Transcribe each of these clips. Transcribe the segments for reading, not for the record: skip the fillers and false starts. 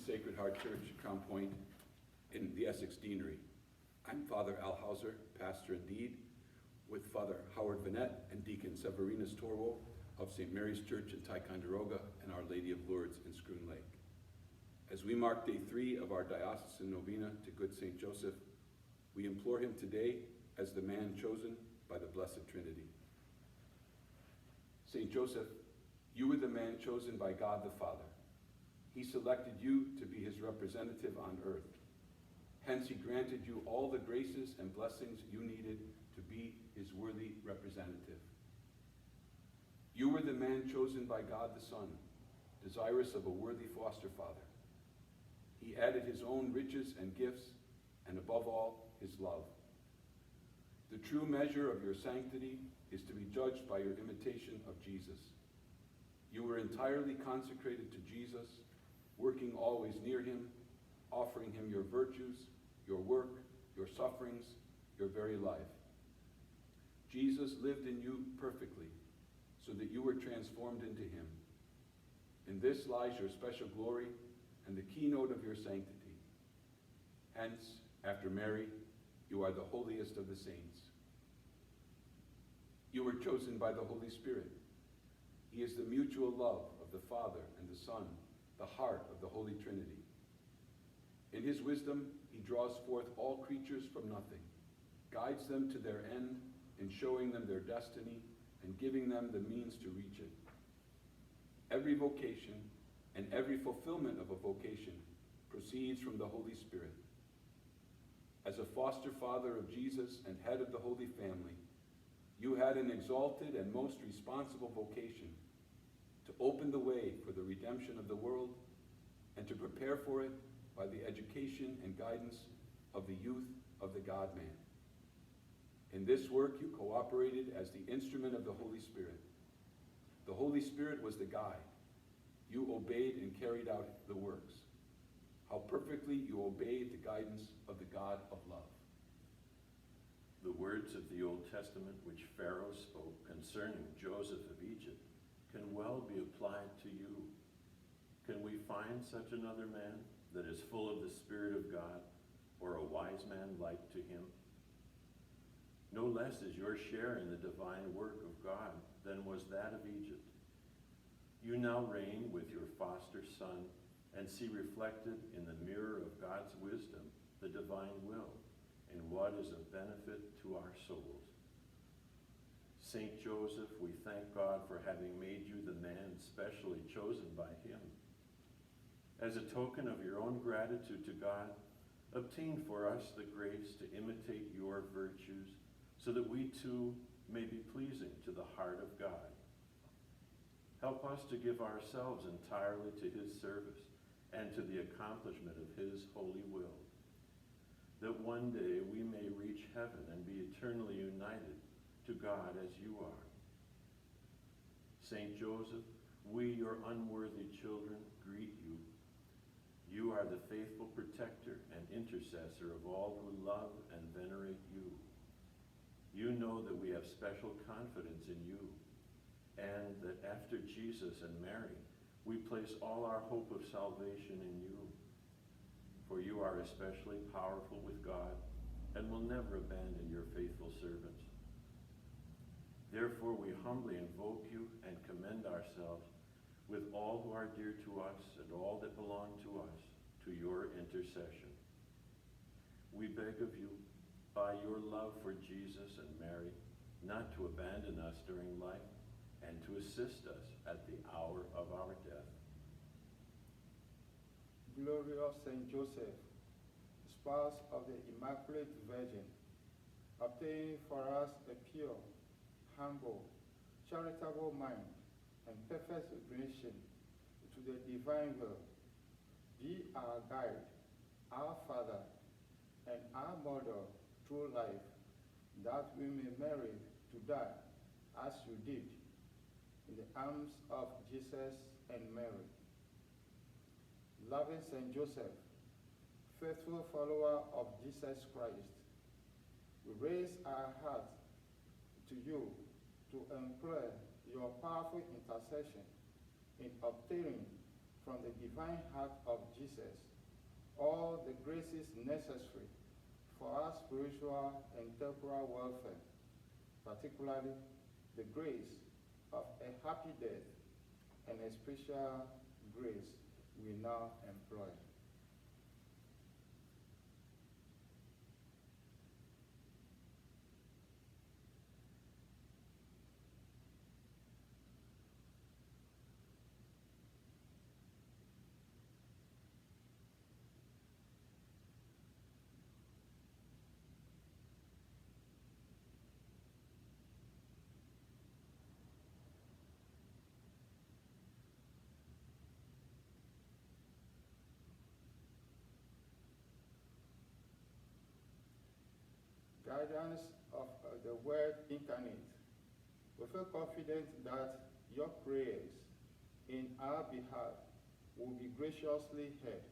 Sacred Heart Church, Crown Point, in the Essex Deanery. I'm Father Al Hauser, pastor indeed, with Father Howard Vanette and Deacon Severinus Torwo of St. Mary's Church in Ticonderoga and Our Lady of Lourdes in Scroon Lake. As we mark day 3 of our diocesan novena to Good St. Joseph, we implore him today as the man chosen by the Blessed Trinity. St. Joseph, you were the man chosen by God the Father. He selected you to be his representative on earth. Hence, he granted you all the graces and blessings you needed to be his worthy representative. You were the man chosen by God the Son, desirous of a worthy foster father. He added his own riches and gifts, and above all, his love. The true measure of your sanctity is to be judged by your imitation of Jesus. You were entirely consecrated to Jesus, working always near him, offering him your virtues, your work, your sufferings, your very life. Jesus lived in you perfectly, so that you were transformed into him. In this lies your special glory and the keynote of your sanctity. Hence, after Mary, you are the holiest of the saints. You were chosen by the Holy Spirit. He is the mutual love of the Father and the Son, the heart of the Holy Trinity. In his wisdom, he draws forth all creatures from nothing, guides them to their end in showing them their destiny and giving them the means to reach it. Every vocation and every fulfillment of a vocation proceeds from the Holy Spirit. As a foster father of Jesus and head of the Holy Family, you had an exalted and most responsible vocation to open the way for the redemption of the world and to prepare for it by the education and guidance of the youth of the God-man. In this work, you cooperated as the instrument of the Holy Spirit. The Holy Spirit was the guide. You obeyed and carried out the works. How perfectly you obeyed the guidance of the God of love. The words of the Old Testament which Pharaoh spoke concerning Joseph of Egypt can well be applied to you. Can we find such another man that is full of the Spirit of God, or a wise man like to him? No less is your share in the divine work of God than was that of Egypt. You now reign with your foster son and see reflected in the mirror of God's wisdom the divine will and what is of benefit to our souls. Saint Joseph, we thank God for having made you the man specially chosen by him. As a token of your own gratitude to God, obtain for us the grace to imitate your virtues so that we too may be pleasing to the heart of God. Help us to give ourselves entirely to his service and to the accomplishment of his holy will, that one day we may reach heaven and be eternally united to God as you are. Saint Joseph, we, your unworthy children, greet you. You are the faithful protector and intercessor of all who love and venerate you. You know that we have special confidence in you, and that after Jesus and Mary, we place all our hope of salvation in you. For you are especially powerful with God and will never abandon your faithful servants. Therefore, we humbly invoke you and commend ourselves with all who are dear to us and all that belong to us to your intercession. We beg of you, by your love for Jesus and Mary, not to abandon us during life and to assist us at the hour of our death. Glorious Saint Joseph, spouse of the Immaculate Virgin, obtain for us a pure, humble, charitable mind and perfect submission to the divine will. Be our guide, our Father, and our model through life, that we may merit to die as you did, in the arms of Jesus and Mary. Loving Saint Joseph, faithful follower of Jesus Christ, we raise our hearts to you to implore your powerful intercession in obtaining from the divine heart of Jesus all the graces necessary for our spiritual and temporal welfare, particularly the grace of a happy death and a special grace we now employ. Guidance of the Word incarnate, we feel confident that your prayers in our behalf will be graciously heard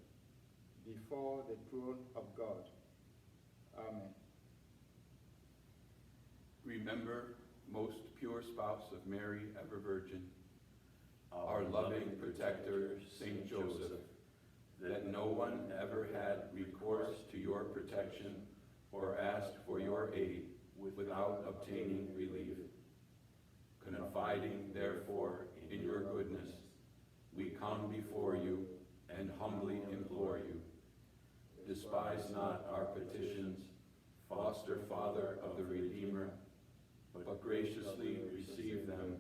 before the throne of God. Amen. Remember, most pure spouse of Mary, ever Virgin, our loving protector, Saint Joseph, that no one ever had recourse to your protection or asked for your aid without obtaining relief. Confiding, therefore, in your goodness, we come before you and humbly implore you. Despise not our petitions, foster Father of the Redeemer, but graciously receive them